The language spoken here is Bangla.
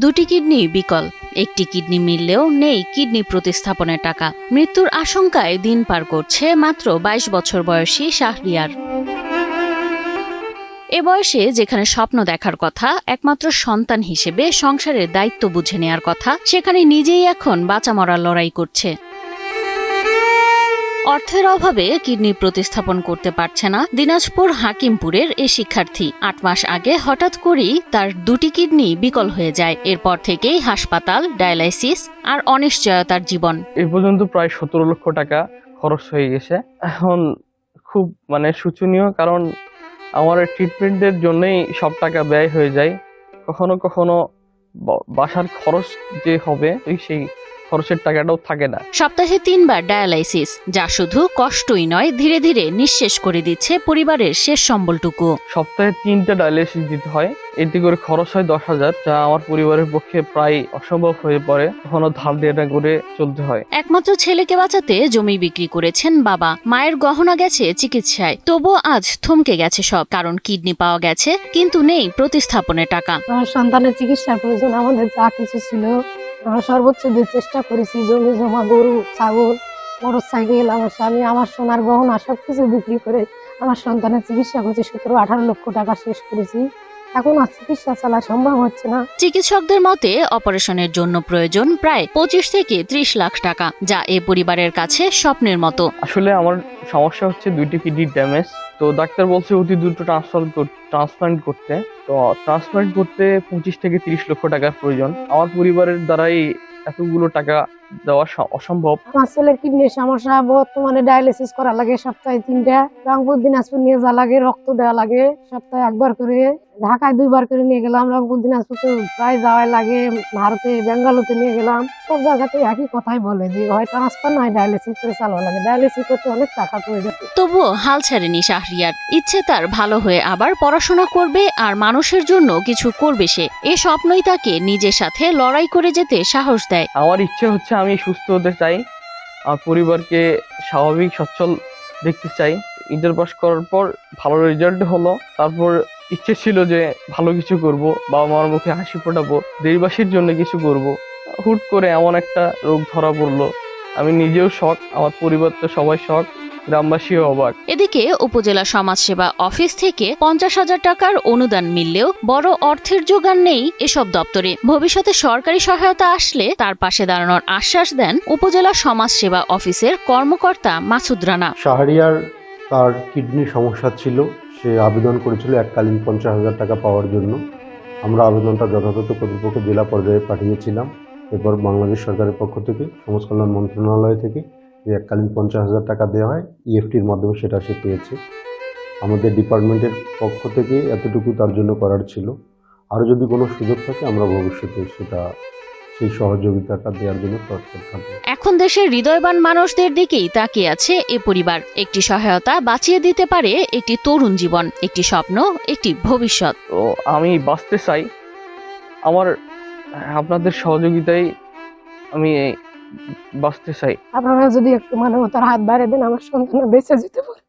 দুটি কিডনি বিকল, একটি কিডনি মিললেও নেই কিডনি প্রতিস্থাপনের টাকা। মৃত্যুর আশঙ্কায় দিন পার করছে মাত্র ২২ বছর বয়সী শাহরিয়ার। এ বয়সে যেখানে স্বপ্ন দেখার কথা, একমাত্র সন্তান হিসেবে সংসারের দায়িত্ব বুঝে নেয়ার কথা, সেখানে নিজেই এখন বাঁচা মরার লড়াই করছে। অর্থের অভাবে কিডনি প্রতিস্থাপন করতে পারছে না দিনাজপুর হাকিমপুরের এ শিক্ষার্থী। ৮ মাস আগে হঠাৎ করেই তার দুটি কিডনি বিকল হয়ে যায়। এরপর থেকেই হাসপাতাল, ডায়ালাইসিস আর অনিশ্চয়তার জীবন। এই পর্যন্ত প্রায় ১৭ লক্ষ টাকা খরচ হয়ে গেছে। এখন খুব শোচনীয়, কারণ আমার ট্রিটমেন্টের জন্যই সব টাকা ব্যয় হয়ে যায়। কখনো কখনো বাসার খরচ যে হবে সেই খরচের টাকাটাও থাকে না। সপ্তাহে ৩ বার ডায়ালাইসিস, যা শুধু কষ্টই নয়, ধীরে ধীরে নিঃশেষ করে দিচ্ছে পরিবারের শেষ সম্বলটুকু। সপ্তাহে ৩টা ডায়ালাইসিস দিতে হয়, এতে করে খরচ হয় ১০,০০০, যা আমার পরিবারের পক্ষে প্রায় অসম্ভব হয়ে পড়ে। কখনো ধার দেনা করে চলতে হয়। একমাত্র ছেলেকে বাঁচাতে জমি বিক্রি করেছেন বাবা। মায়ের গহনা গেছে চিকিৎসায়, তবুও আজ থমকে গেছে সব। কারণ কিডনি পাওয়া গেছে, কিন্তু নেই প্রতিস্থাপনের টাকা। আমার সন্তানের চিকিৎসার প্রয়োজন। আমাদের যা কিছু ছিল আমরা সর্বোচ্চ দিয়ে চেষ্টা করেছি। জমি জমা, গরু, ছাগল, মোটরসাইকেল, আমার স্বামী, আমার সোনার গহনা সবকিছু বিক্রি করে আমার সন্তানের চিকিৎসা করছি। ১৭-১৮ লক্ষ টাকা শেষ করেছি। এখন আর চিকিৎসা চালা সম্ভব হচ্ছে না। চিকিৎসকদের মতে অপারেশনের জন্য প্রয়োজন প্রায় ২৫ থেকে ৩০ লাখ টাকা, যা এ পরিবারের কাছে স্বপ্নের মতো। আসলে আমার সমস্যা হচ্ছে দুইটি কিডনি ড্যামেজ। তো ডাক্তার বলছে অতি দ্রুত ট্রান্সপ্লান্ট করতে। তো ট্রান্সপ্লান্ট করতে ২৫ থেকে ৩০ লক্ষ টাকার প্রয়োজন। আমার পরিবারের দ্বারাই এতগুলো টাকা দেওয়া অসম্ভব। আমার ছেলের কিডনির সমস্যা, বর্তমানে ডায়ালিসিস করা লাগে সপ্তাহে ৩টা। রংপুর, দিনাজপুর নিয়ে যাওয়া লাগে, রক্ত দেওয়া লাগে সপ্তাহে ১ বার করে। ঢাকায় ২ বার করে নিয়ে গেলাম, রংপুর, দিনাজপুর প্রায় যাওয়াই লাগে। ভারতে, বেঙ্গালুরুতে নিয়ে গেলাম। সব জায়গাতে একই কথাই বলে যে হয় ট্রান্সপ্লান্ট, নয় ডায়ালিসিস করে চালানো লাগে। ডায়ালিসিস করতে অনেক টাকা প্রয়োজন। তবুও হাল ছাড়েনি শাহরিয়ার। ইচ্ছে তার ভালো হয়ে আবার পড়াশোনা করবে আর মানুষের জন্য কিছু করবে সে। এ স্বপ্নই তাকে নিজের সাথে লড়াই করে যেতে সাহস দেয়। আমার ইচ্ছে হচ্ছে আমি সুস্থ হতে চাই, আমার পরিবারকে স্বাভাবিক সচ্ছল দেখতে চাই। ইন্টার পাস করার পর ভালো রেজাল্ট হলো, তারপর ইচ্ছে ছিল যে ভালো কিছু করব, বাবা মার মুখে হাসি ফোটাবো, দেশবাসীর জন্য কিছু করব। হুট করে এমন একটা রোগ ধরা পড়লো, আমি নিজেও শক, আমার পরিবার তো সবাই শক, গ্রামবাসীও অবাক। এদিকে উপজেলা সমাজসেবা অফিস থেকে ৫০,০০০ টাকার অনুদান মিললেও বড় অর্থের জোগান নেই এসব দপ্তরে। ভবিষ্যতে সরকারি সহায়তা আসলে তার পাশে দাঁড়ানোর আশ্বাস দেন উপজেলা সমাজসেবা অফিসের কর্মকর্তা মাসুদ রানা। শাহরিয়ার তার কিডনির সমস্যা ছিল, সে আবেদন করেছিল এককালীন ৫০,০০০ টাকা পাওয়ার জন্য। আমরা আবেদনটা যথাযথ কর্তৃপক্ষ জেলা পর্যায়ে পাঠিয়েছিলাম। এরপর বাংলাদেশ সরকারের পক্ষ থেকে, সমাজ কল্যাণ মন্ত্রণালয় থেকে যে এককালীন ৫০,০০০ টাকা দেওয়া হয়, ইএফটির মাধ্যমে সেটা সে পেয়েছে। আমাদের ডিপার্টমেন্টের পক্ষ থেকে এতটুকু তার জন্য করার ছিল। আরও যদি কোনো সুযোগ থাকে আমরা ভবিষ্যতে সেই সহযোগিতাটা দেওয়ার জন্য তৎপর থাকব। এখন দেশের হৃদয়বান মানুষদের দিকেই তাকিয়ে আছে এ পরিবার। একটি সহায়তা বাঁচিয়ে দিতে পারে একটি তরুণ জীবন, একটি স্বপ্ন, একটি ভবিষ্যৎ। তো আমি বাঁচতে চাই, আমার আপনাদের সহযোগিতায় আমি বাঁচতে চাই। আপনারা যদি একটু মানবতার হাত বাড়িয়ে দেন, আমার সন্তান বেঁচে যেতে পারে।